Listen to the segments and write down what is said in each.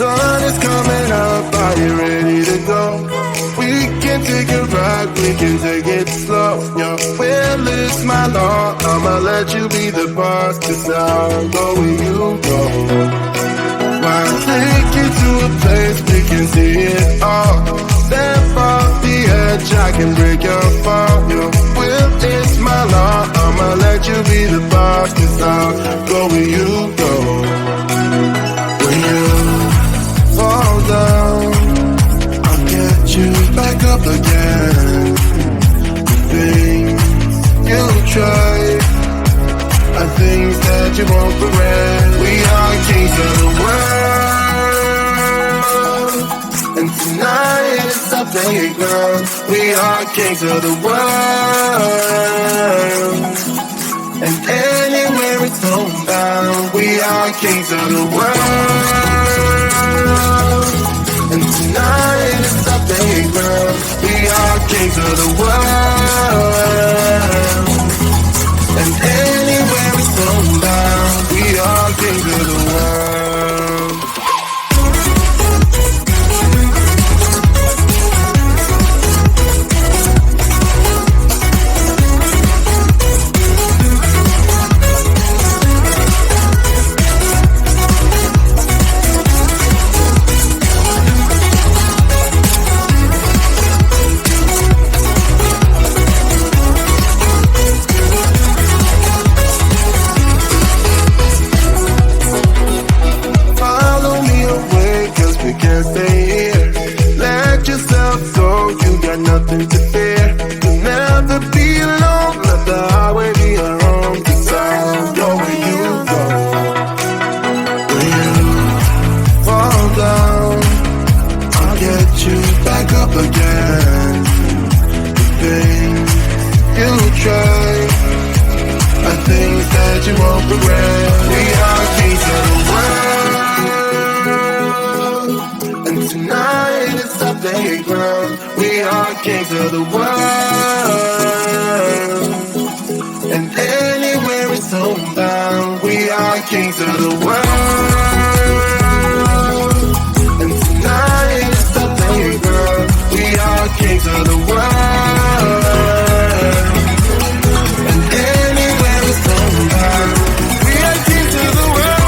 sun is coming up, are you ready to go? We can take a ride, we can take it slow. Your will is my law, I'ma let you be the boss, 'cause I'll go where you go. I'll take you to a place we can see it all. Step off the edge, I can break your fall. Your will is my law, I'ma let you be the boss, 'cause I'll go where you go. When you fall down, I'll get you back up again. The things you try are things that you won't regret. We are kings of the world, and tonight is our playground. We are kings of the world, and anywhere it's homebound. We are kings of the world, and tonight is our playground. We are kings of the world, and anywhere it's homebound. We are kings of the world. Nothing to fear. You'll never be alone. Let the highway be your home. 'Cause I'll go where you go. When you fall down, I'll get you back up again. The things you try are things that you won't regret. We are kings of the world, and tonight it's our playground. We are kings of the world, and anywhere it's homebound. We are kings of the world, and tonight it's the playground. We are kings of the world, and anywhere it's homebound. We are kings of the world.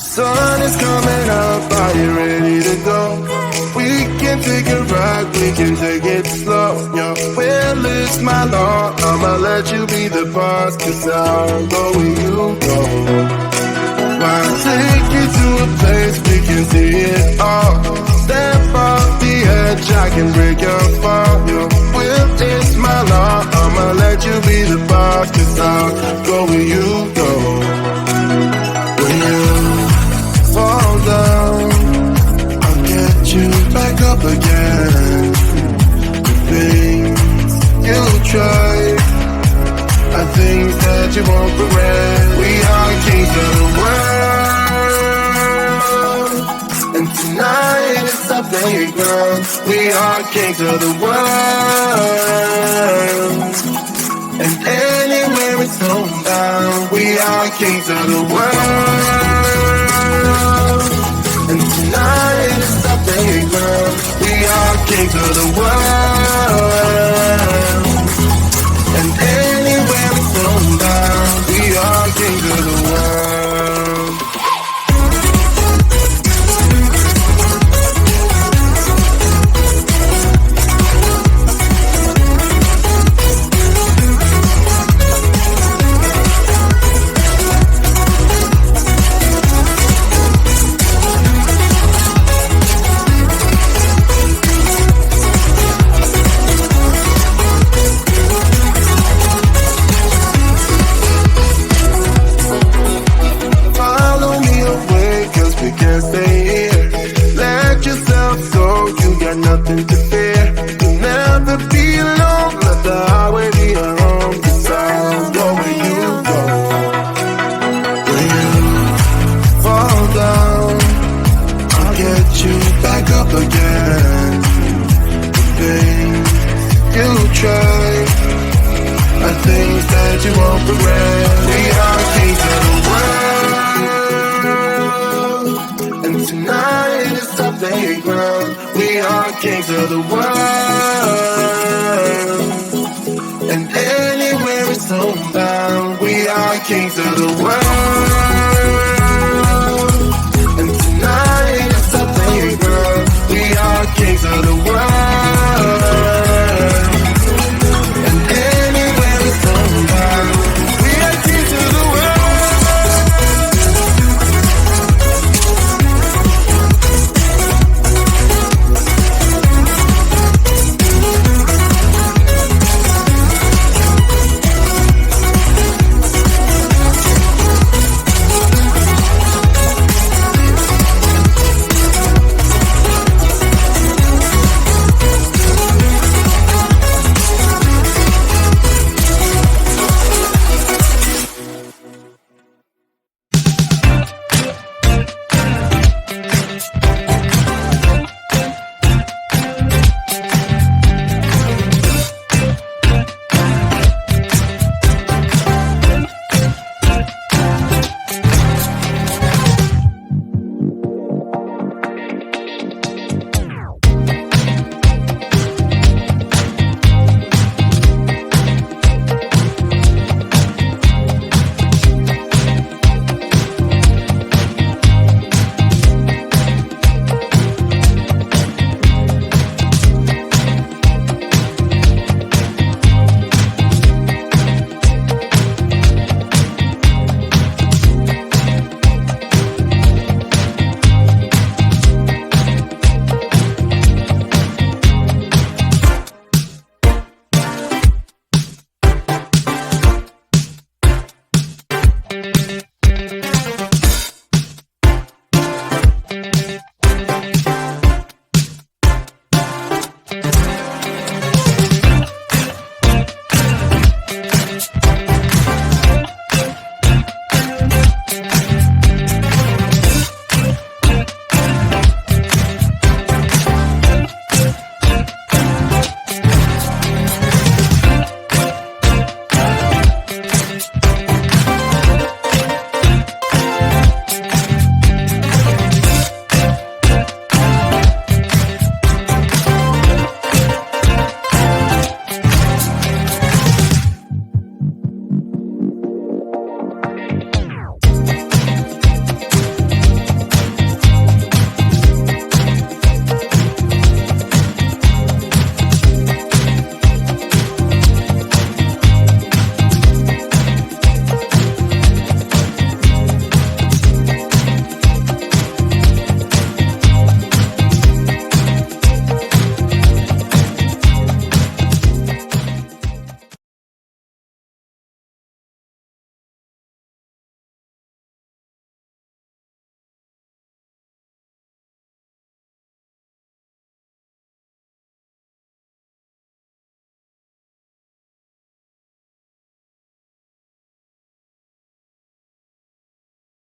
Sun is coming up, are you ready to go? We can take a ride, we can take it slow. Your will is my law, I'ma let you be the boss, 'cause I'll go where you go. I'll take you to a place we can see it all. Step off the edge, I can break your fall. Your will is my law, I'ma let you be the boss, 'cause I'll go where you go. When you fall down, I'll get you back up again. The things you try are things that you won't regret. We are kings of the world, and tonight is our playground. We are kings of the world, and anywhere it's homebound. We are kings of the world, and tonight is our playground. We are kings of the world, and anywhere it's homebound. We are kings of the world. Nothing to fear, you'll never be alone. Let the highway be your home, 'cause I'll go where you go. When you fall down, I'll get you back up again. The things you try are things that you won't regret. We are kings of the world, and tonight is our playground. We are kings of the world, and anywhere it's homebound. We are kings of the world.